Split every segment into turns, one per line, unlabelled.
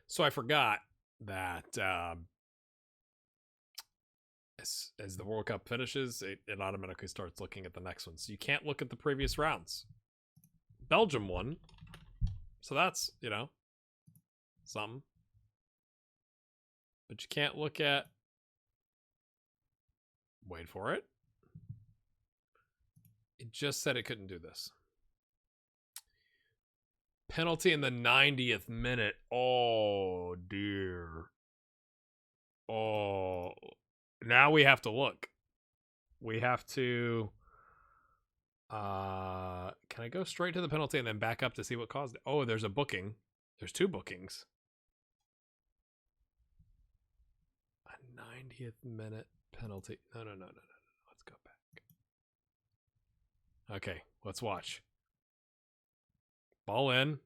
So I forgot that as the World Cup finishes, it automatically starts looking at the next one. So you can't look at the previous rounds. Belgium won. So that's, something. But you can't look at... Wait for it. It just said it couldn't do this. Penalty in the 90th minute. Oh, dear. Oh. Now we have to look. We have to... can I go straight to the penalty and then back up to see what caused it? Oh, there's a booking. There's 2 bookings. A 90th minute penalty. No. Let's go back. Okay, let's watch. Ball in.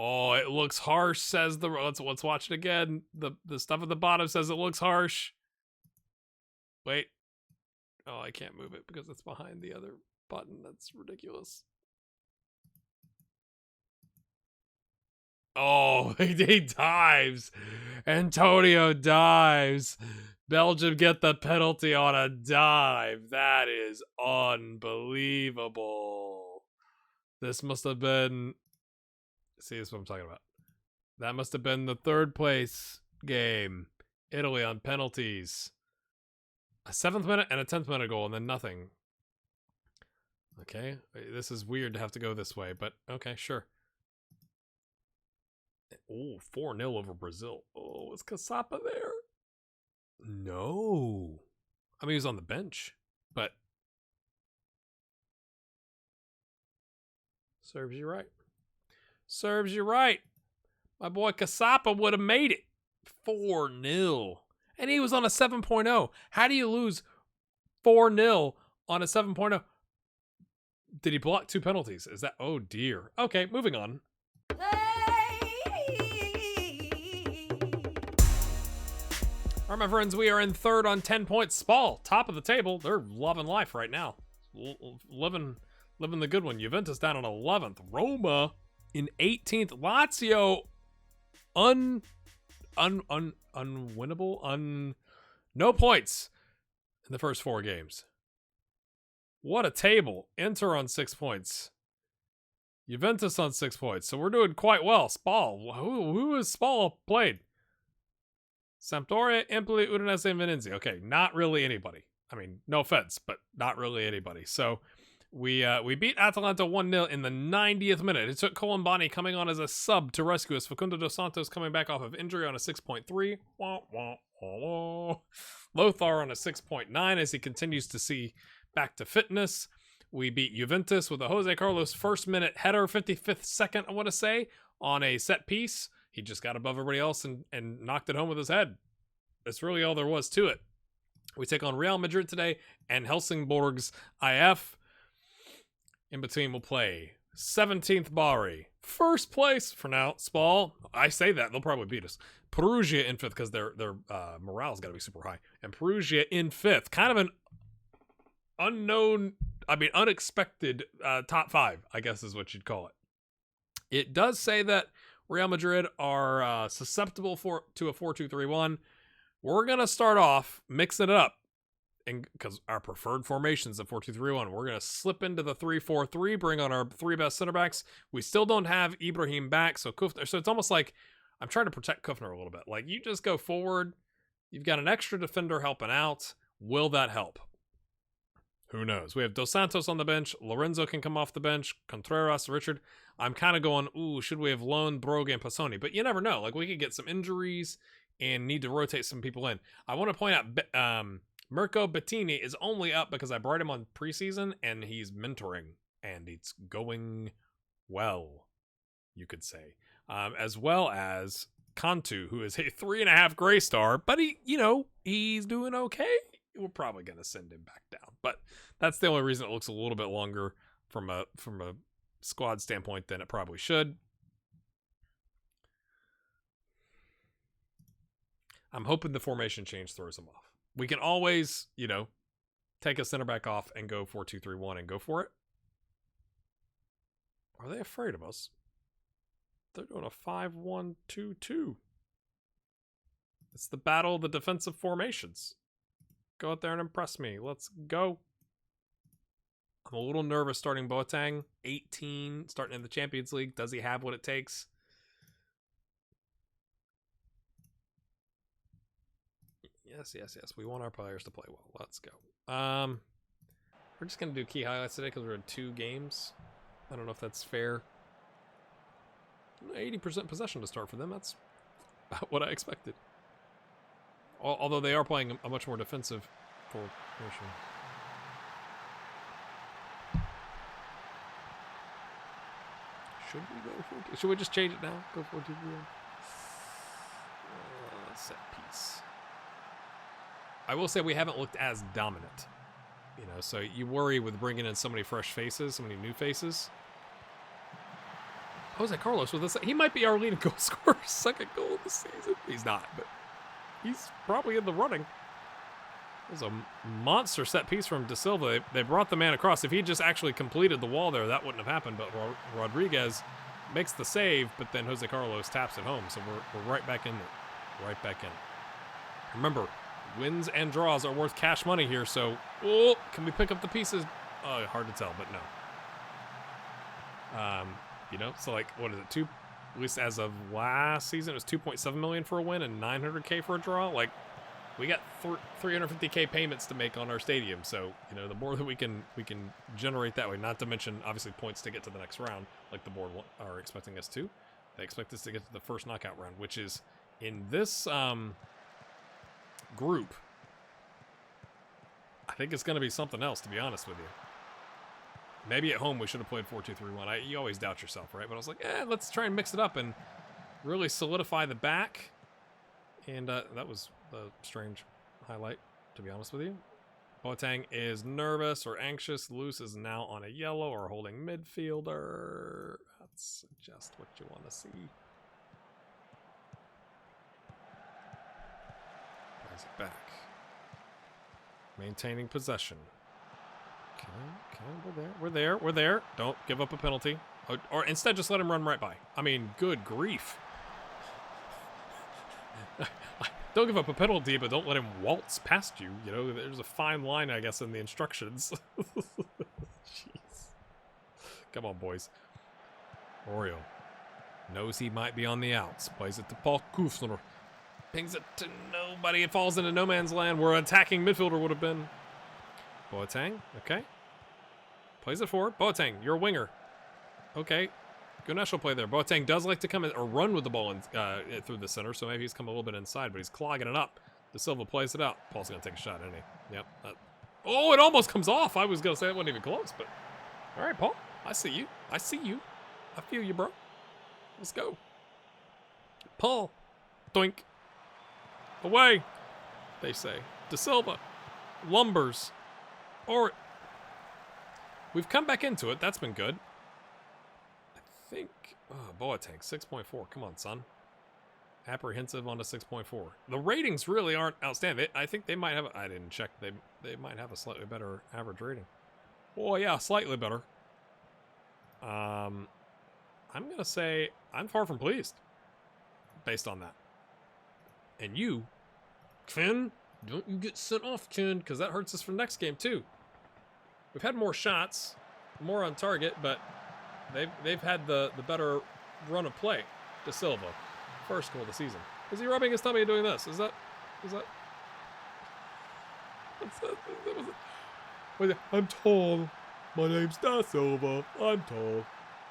Oh, it looks harsh, says the... Let's watch it again. The stuff at the bottom says it looks harsh. Wait. Oh, I can't move it because it's behind the other button. That's ridiculous. Oh, he dives. Antonio dives. Belgium get the penalty on a dive. That is unbelievable. This must have been... See, this is what I'm talking about. That must have been the 3rd place game. Italy on penalties. A 7th minute and a 10th minute goal, and then nothing. Okay, this is weird to have to go this way, but okay, sure. Oh, 4-0 over Brazil. Oh, is Caçapa there? No. I mean, he was on the bench, but... Serves you right. Serves you right. My boy Caçapa would have made it. 4-0. And he was on a 7.0. How do you lose 4-0 on a 7.0? Did he block 2 penalties? Is that... Oh, dear. Okay, moving on. All right, my friends, we are in 3rd on 10 points. Spal, top of the table. They're loving life right now. Living the good one. Juventus down on 11th. Roma in 18th. Lazio unwinnable. No points in the first 4 games. What a table. Inter on 6 points. Juventus on 6 points. So we're doing quite well. Spal. Who has Spal played? Sampdoria, Empoli, Udinese, and Venezia. Okay, not really anybody. I mean, no offense, but not really anybody. So we beat Atalanta 1-0 in the 90th minute. It took Colombani coming on as a sub to rescue us. Facundo dos Santos coming back off of injury on a 6.3. Lothar on a 6.9 as he continues to see back to fitness. We beat Juventus with a Jose Carlos first minute header, 55th second, I want to say, on a set piece. He just got above everybody else and knocked it home with his head. That's really all there was to it. We take on Real Madrid today and Helsingborg's IF. In between, we'll play 17th Bari. First place for now, Spal. I say that, they'll probably beat us. Perugia in 5th because their morale's got to be super high. And Perugia in 5th. Kind of an unexpected top 5, I guess is what you'd call it. It does say that Real Madrid are susceptible to a 4-2-3-1. We're going to start off mixing it up. And because our preferred formation's a 4-2-3-1, we're going to slip into the 3-4-3, bring on our 3 best center backs. We still don't have Ibrahim back, so it's almost like I'm trying to protect Kufner a little bit. Like, you just go forward. You've got an extra defender helping out. Will that help? Who knows? We have Dos Santos on the bench. Lorenzo can come off the bench. Contreras, Richard. I'm kind of going, ooh, should we have loaned Broga and Passoni? But you never know. Like, we could get some injuries and need to rotate some people in. I want to point out, Mirko Bettini is only up because I brought him on preseason, and he's mentoring, and it's going well, you could say. As well as Cantu, who is a 3.5 gray star, but he's doing okay. We're probably going to send him back down, but that's the only reason it looks a little bit longer from a squad standpoint than it probably should. I'm hoping the formation change throws him off. We can always, take a center back off and go 4-2-3-1 and go for it. Are they afraid of us? They're doing a 5-1-2-2. It's the battle of the defensive formations. Go out there and impress me. Let's go. I'm a little nervous starting Boateng. 18, starting in the Champions League. Does he have what it takes? Yes. We want our players to play well. Let's go. We're just going to do key highlights today because we're in 2 games. I don't know if that's fair. 80% possession to start for them. That's about what I expected. Although they are playing a much more defensive formation. Should we go for... Should we just change it now? Go for 2-3-1. Set piece. I will say we haven't looked as dominant. You know, so you worry with bringing in so many fresh faces, so many new faces. Jose Carlos with this. He might be our leading goal scorer, second goal of the season. He's not, but he's probably in the running. It was a monster set piece from De Silva. They brought the man across. If he just actually completed the wall there, that wouldn't have happened. But Rodriguez makes the save, but then Jose Carlos taps it home. So we're right back in there. Right back in. Remember, wins and draws are worth cash money here. So, can we pick up the pieces? Hard to tell, but no. You know, so like, what is it? At least as of last season, it was 2.7 million for a win and 900K for a draw. Like, we got 350K payments to make on our stadium. So, you know, the more that we can generate that way, not to mention obviously points to get to the next round, like the board are expecting us to. They expect us to get to the first knockout round, which is in this group. I think it's going to be something else, to be honest with you. Maybe at home we should have played 4-2-3-1. You always doubt yourself, right? But I was like, let's try and mix it up and really solidify the back. And that was a strange highlight, to be honest with you. Boateng is nervous or anxious. Luce is now on a yellow or holding midfielder. That's just what you want to see. Brings it back. Maintaining possession. Okay, we're there. Don't give up a penalty. Or instead, just let him run right by. I mean, good grief. Don't give up a penalty, but don't let him waltz past you. You know, there's a fine line, I guess, in the instructions. Jeez. Come on, boys. Oreo knows he might be on the outs. Plays it to Paul Kufner. Pings it to nobody. It falls into no man's land where an attacking midfielder would have been. Boateng, okay. Plays it forward. Boateng, you're a winger. Okay. Ganesh will play there. Boateng does like to come in or run with the ball through the center, so maybe he's come a little bit inside, but he's clogging it up. De Silva plays it out. Paul's going to take a shot, isn't he? Yep. Oh, it almost comes off. I was going to say it wasn't even close, but... All right, Paul. I see you. I feel you, bro. Let's go. Paul. Doink. Away, they say. De Silva. Lumbers. Or... We've come back into it. That's been good. I think, Boateng, 6.4. Come on, son. Apprehensive on a 6.4. The ratings really aren't outstanding. I think they might have, I didn't check, they might have a slightly better average rating. Oh, yeah, slightly better. I'm going to say I'm far from pleased based on that. And you, Ken, don't you get sent off, Ken, because that hurts us for next game, too. We've had more shots, more on target, but they've had the better run of play. De Silva, first goal of the season. Is he rubbing his tummy and doing this? Is that? I'm tall. My name's De Silva. I'm tall.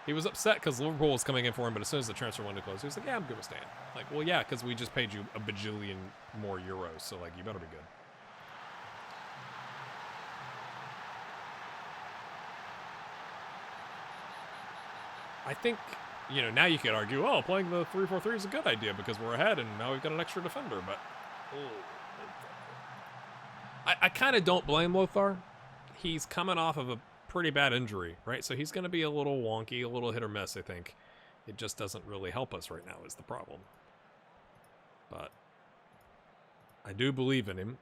He was upset because Liverpool was coming in for him, but as soon as the transfer window closed, he was like, yeah, I'm good with staying. Like, well, yeah, because we just paid you a bajillion more euros, so, like, you better be good. I think, you know, now you could argue, oh, playing the 3-4-3 is a good idea because we're ahead and now we've got an extra defender, but... I kind of don't blame Lothar. He's coming off of a pretty bad injury, right? So he's going to be a little wonky, a little hit or miss, I think. It just doesn't really help us right now is the problem. But I do believe in him.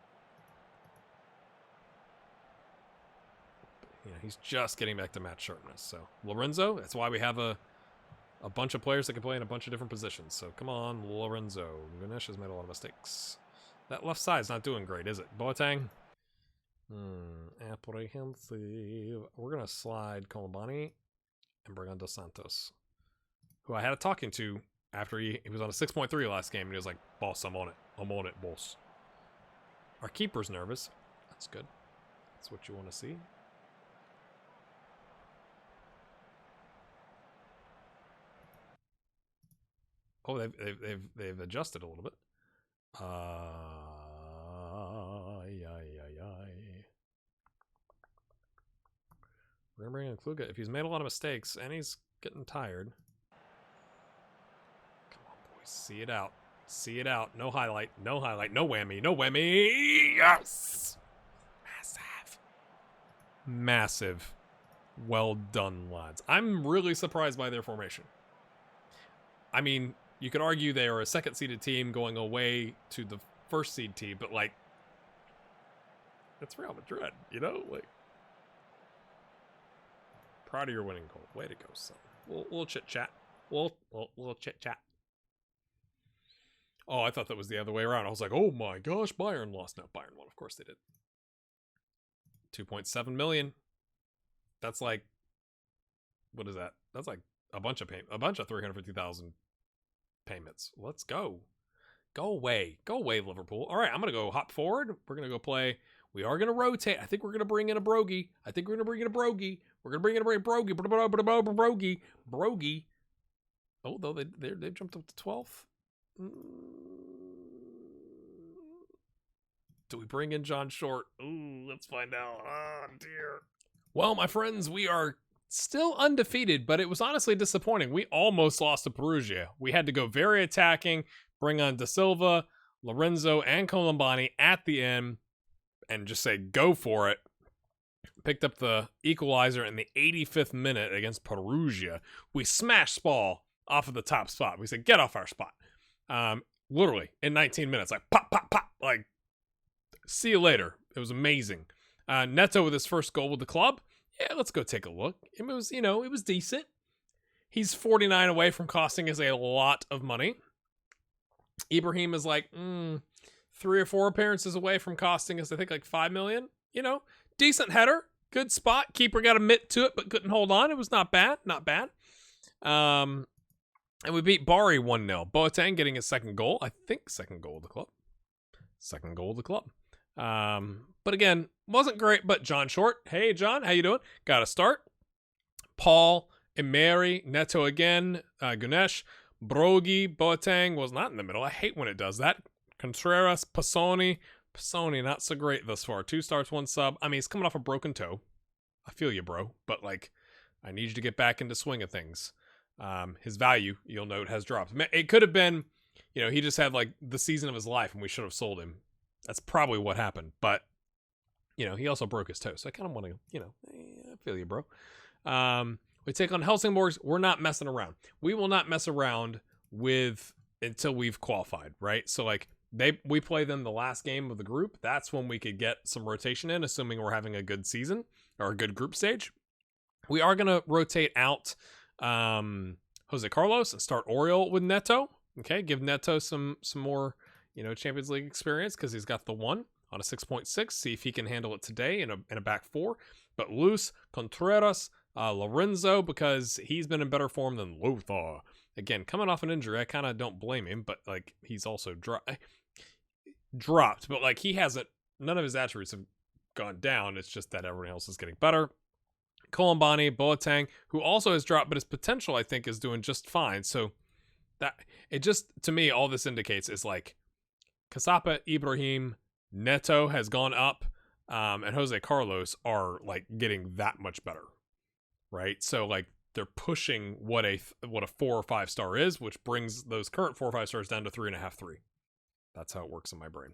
You know, he's just getting back to match sharpness. So Lorenzo, that's why we have a a bunch of players that can play in a bunch of different positions. So come on, Lorenzo. Ganesh has made a lot of mistakes. That left side's not doing great, is it? Boateng? Apprehensive. We're going to slide Colombani and bring on Dos Santos, who I had a talking to after he was on a 6.3 last game, and he was like, boss, I'm on it. I'm on it, boss. Our keeper's nervous. That's good. That's what you want to see. Oh, they've adjusted a little bit. We're gonna bring in Kluga. If he's made a lot of mistakes and he's getting tired. Come on, boys. See it out. See it out. No highlight. No highlight. No whammy. No whammy. Yes! Massive. Massive. Well done, lads. I'm really surprised by their formation. I mean, you could argue they are a second-seeded team going away to the first-seed team, but, like, it's Real Madrid, you know? Like, proud of your winning goal. Way to go, son. We'll chit-chat. We'll chit-chat. Oh, I thought that was the other way around. I was like, oh my gosh, Bayern lost. No, Bayern won. Of course they did. 2.7 million. That's like, what is that? That's like a bunch of 350,000 payments. Let's go. Go away. Go away, Liverpool. All right, I'm going to go hop forward. We're going to go play. We are going to rotate. I think we're going to bring in a Brogy. We're going to bring in a Brogy. Brogy. Oh, though they jumped up to 12th. Do we bring in John Short? Ooh, let's find out. Oh, dear. Well, my friends, we are still undefeated, but it was honestly disappointing. We almost lost to Perugia. We had to go very attacking, bring on Da Silva, Lorenzo, and Colombani at the end, and just say, go for it. Picked up the equalizer in the 85th minute against Perugia. We smashed Spal off of the top spot. We said, get off our spot. Literally, in 19 minutes. Like, pop, pop, pop. Like, see you later. It was amazing. Neto with his first goal with the club. Yeah, let's go take a look. It was, it was decent. He's 49 away from costing us a lot of money. Ibrahim is like 3 or 4 appearances away from costing us, I think, like 5 million. Decent header, good spot. Keeper got a mitt to it, but couldn't hold on. It was not bad, not bad. And we beat Bari 1-0. Boateng getting his second goal. I think second goal of the club. Second goal of the club. But again, wasn't great, but John Short. Hey, John, how you doing? Got a start. Paul, Emery, Neto again, Ganesh, Brogy, Boateng was not in the middle. I hate when it does that. Contreras, Passoni, not so great thus far. 2 starts, 1 sub. I mean, he's coming off a broken toe. I feel you, bro. But, like, I need you to get back into swing of things. His value, you'll note, has dropped. It could have been, he just had, like, the season of his life, and we should have sold him. That's probably what happened. But, he also broke his toe. So I kind of want to, I feel you, bro. We take on Helsingborgs. We're not messing around. We will not mess around until we've qualified, right? So, like, we play them the last game of the group. That's when we could get some rotation in, assuming we're having a good season or a good group stage. We are going to rotate out Jose Carlos and start Oriol with Neto. Okay, give Neto some more, Champions League experience because he's got the 1 on a 6.6. See if he can handle it today in a back 4. But Luz, Contreras, Lorenzo, because he's been in better form than Lothar. Again, coming off an injury, I kind of don't blame him, but, like, he's also dropped. But, like, he hasn't, none of his attributes have gone down. It's just that everyone else is getting better. Colombani, Boateng, who also has dropped, but his potential, I think, is doing just fine. So, that, it just, to me, all this indicates is, like, Casapa, Ibrahim, Neto has gone up, and Jose Carlos are, like, getting that much better. Right? So, like, they're pushing what a 4 or 5 star is, which brings those current 4 or 5 stars down to 3.5, 3. That's how it works in my brain.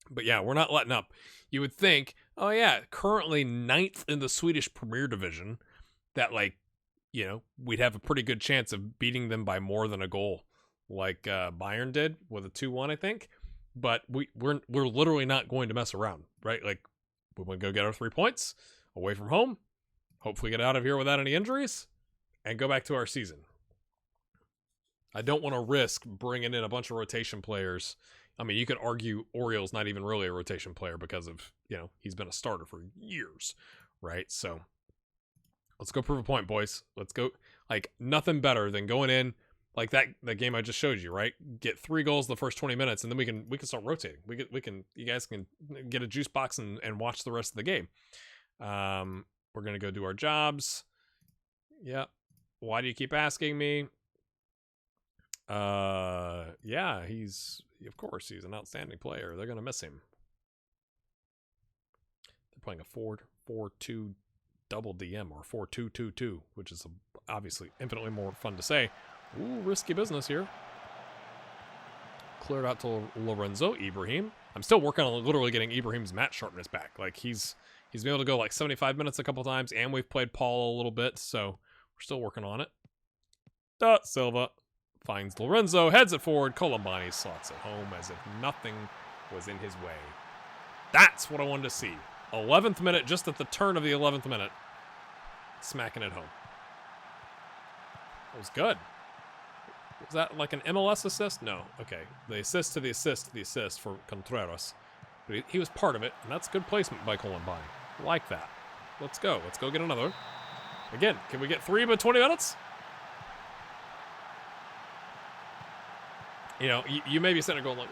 But yeah, we're not letting up. You would think, oh yeah, currently 9th in the Swedish Premier Division, that, like, we'd have a pretty good chance of beating them by more than a goal, like Bayern did with a 2-1, I think. But we're literally not going to mess around, right? Like, we want to go get our 3 points away from home. Hopefully get out of here without any injuries and go back to our season. I don't want to risk bringing in a bunch of rotation players. I mean, you could argue Oriole's not even really a rotation player because of, he's been a starter for years, right? So let's go prove a point, boys. Let's go. Like, nothing better than going in like that game I just showed you, right? Get 3 goals the first 20 minutes, and then we can start rotating. You guys can get a juice box and watch the rest of the game. We're gonna go do our jobs. Yep. Why do you keep asking me? Yeah, of course he's an outstanding player. They're gonna miss him. They're playing a 4-4-2 double DM, or 4-2-2-2, which is obviously infinitely more fun to say. Ooh, risky business here. Cleared out to Lorenzo Ibrahim. I'm still working on literally getting Ibrahim's match sharpness back. Like, he's been able to go like 75 minutes a couple times, and we've played Paul a little bit, so we're still working on it. Silva finds Lorenzo, heads it forward. Colombani slots it home as if nothing was in his way. That's what I wanted to see. 11th minute, just at the turn of the 11th minute. Smacking it home. That was good. Was that like an MLS assist? No. Okay. The assist to the assist to the assist for Contreras. But he was part of it, and that's good placement by Colombani. Like that. Let's go. Let's go get another. Again, can we get 3 by 20 minutes? You may be sitting there going like,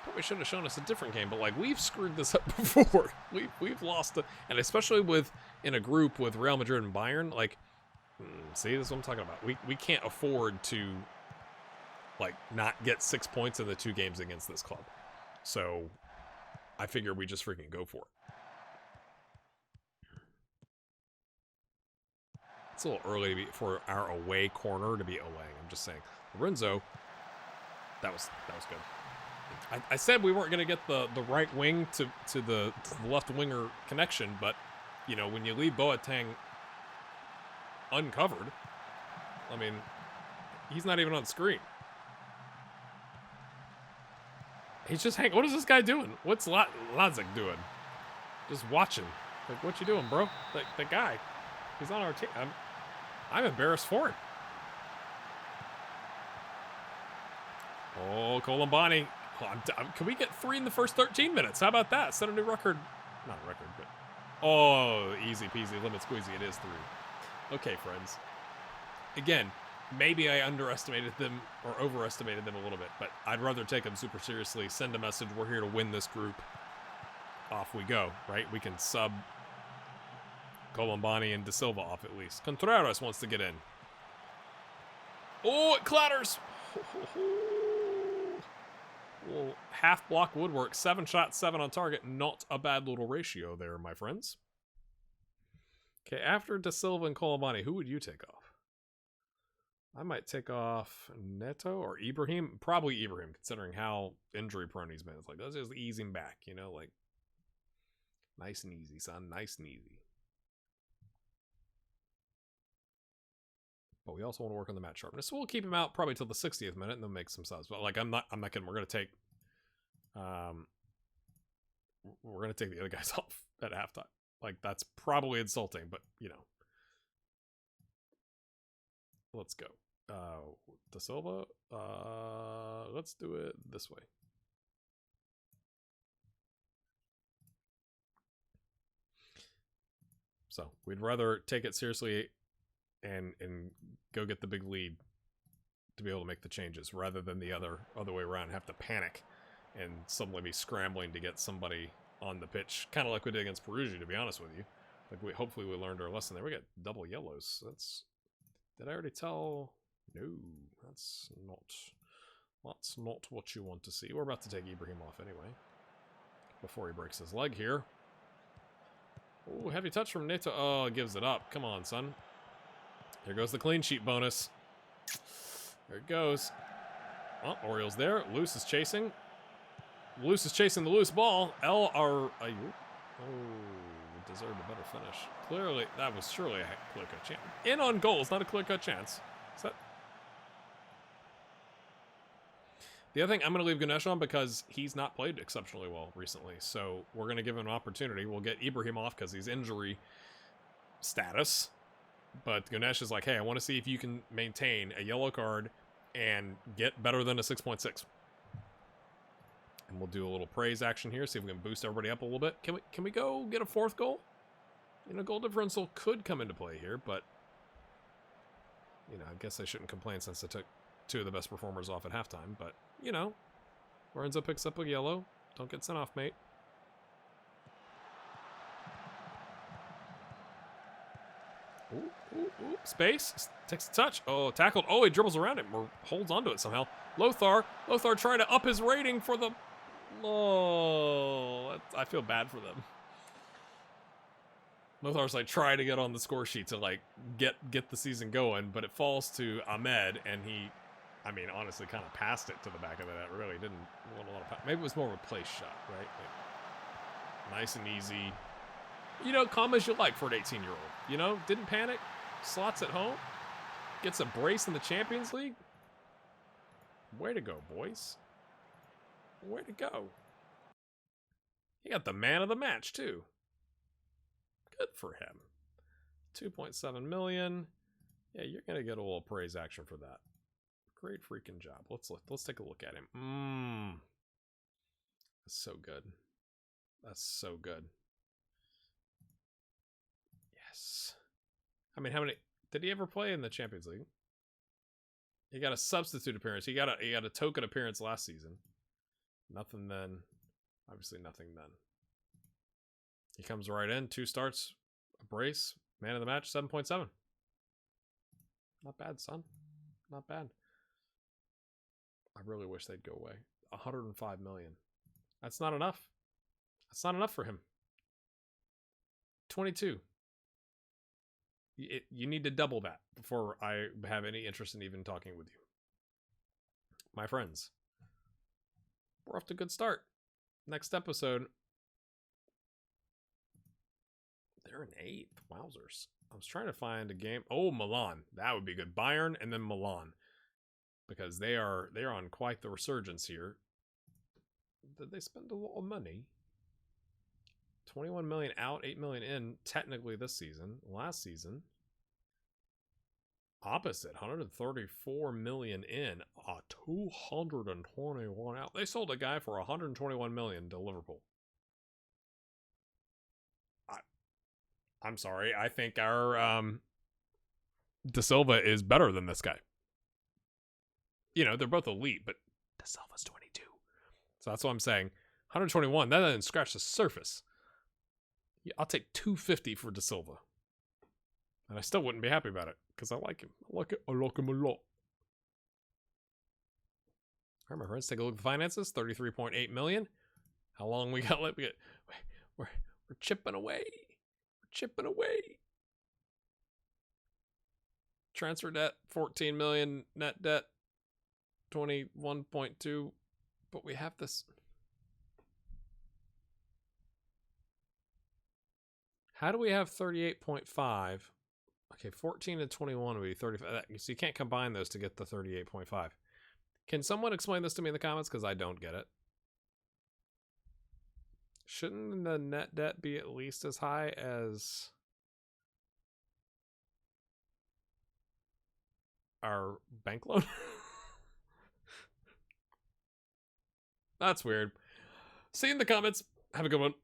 probably should have shown us a different game, but like, we've screwed this up before. We've lost it, and especially in a group with Real Madrid and Bayern, like, see, this is what I'm talking about. We can't afford to like not get 6 points in the 2 games against this club. So I figure we just freaking go for it. It's a little early for our away corner to be away. I'm just saying. Lorenzo, that was good. I said we weren't going to get the right wing to the left winger connection, but when you leave Boateng uncovered, I mean, he's not even on the screen. He's just hanging. What is this guy doing? What's Ladzik doing? Just watching. Like, what you doing, bro? The guy, he's on our team. I'm embarrassed for him. Oh, Colombani. Can we get 3 in the first 13 minutes? How about that? Set a new record. Not a record, but... Oh, easy peasy, lemon squeezy. It is 3. Okay, friends. Again, maybe I underestimated them or overestimated them a little bit, but I'd rather take them super seriously. Send a message. We're here to win this group. Off we go, right? We can sub Colombani and De Silva off at least. Contreras wants to get in. Oh, it clatters. Well, half block woodwork, 7 shots, 7 on target. Not a bad little ratio there, my friends. Okay, after De Silva and Colombani, who would you take off? I might take off Neto or Ibrahim. Probably Ibrahim, considering how injury prone he's been. It's like, let's just ease him back, like nice and easy, son. Nice and easy. But we also want to work on the match sharpness. So we'll keep him out probably till the 60th minute and then make some subs. But like, I'm not kidding. We're gonna take the other guys off at halftime. Like, that's probably insulting, but let's go. De Silva, let's do it this way. So we'd rather take it seriously and go get the big lead to be able to make the changes rather than the other way around and have to panic and suddenly be scrambling to get somebody on the pitch, kind of like we did against Perugia, to be honest with you. Like, hopefully we learned our lesson there. We got double yellows. Did I already tell? No, that's not what you want to see. We're about to take Ibrahim off anyway before he breaks his leg here. Oh, heavy touch from Neto. Oh, gives it up. Come on, son. Here goes the clean sheet bonus. There it goes. Oh, Oriole's there. Loose is chasing. Loose is chasing the loose ball. Deserved a better finish. Clearly, that was surely a clear-cut chance. In on goal is not a clear-cut chance. The other thing, I'm going to leave Ganesh on because he's not played exceptionally well recently. So we're going to give him an opportunity. We'll get Ibrahim off because he's injury status. But Ganesh is like, hey, I want to see if you can maintain a yellow card and get better than a 6.6. And we'll do a little praise action here, see if we can boost everybody up a little bit. Can we go get a fourth goal? You know, goal differential could come into play here, but you know, I guess I shouldn't complain since I took two of the best performers off at halftime. But you know, Lorenzo picks up a yellow. Don't get sent off, mate. Ooh, space. Takes a touch. Oh, tackled. Oh, he dribbles around it or holds onto it somehow. Lothar trying to up his rating for the... Oh, I feel bad for them. Lothar's like trying to get on the score sheet to like get the season going, but it falls to Ahmed, and he, I mean, honestly kind of passed it to the back of the net. Really didn't want a lot of... Maybe it was more of a place shot, right? Like, nice and easy. You know, calm as you like for an 18-year-old. You know, didn't panic. Slots at home. Gets a brace in the Champions League. Way to go, boys. Way to go. He got the man of the match, too. Good for him. 2.7 million. Yeah, you're going to get a little praise action for that. Great freaking job. Let's take a look at him. That's so good. That's so good. Yes. I mean, how many did he ever play in the Champions League? He got a substitute appearance. He got a token appearance last season. Nothing then. Obviously nothing then. He comes right in, 2 starts, a brace, man of the match, 7.7. Not bad, son. Not bad. I really wish they'd go away. 105 million. That's not enough. That's not enough for him. 22. You need to double that before I have any interest in even talking with you. My friends, we're off to a good start. Next episode, they're in 8th. Wowzers. I was trying to find a game. Oh, Milan. That would be good. Bayern and then Milan. Because they're on quite the resurgence here. Did they spend a lot of money? 21 million out, 8 million in, technically this season. Last season, opposite, 134 million in, 221 out. They sold a guy for 121 million to Liverpool. I'm sorry, I think our De Silva is better than this guy. You know, they're both elite, but De Silva's 22. So that's what I'm saying. 121, that doesn't scratch the surface. I'll take 250 for De Silva. And I still wouldn't be happy about it, because I like him. I like him a lot. All right, my friends, take a look at the finances. 33.8 million. How long we got left? We're chipping away. We're chipping away. Transfer debt, 14 million. Net debt, 21.2. But we have this... How do we have 38.5? Okay, 14 and 21 would be 35. So you can't combine those to get the 38.5. Can someone explain this to me in the comments? Because I don't get it. Shouldn't the net debt be at least as high as our bank loan? That's weird. See you in the comments. Have a good one.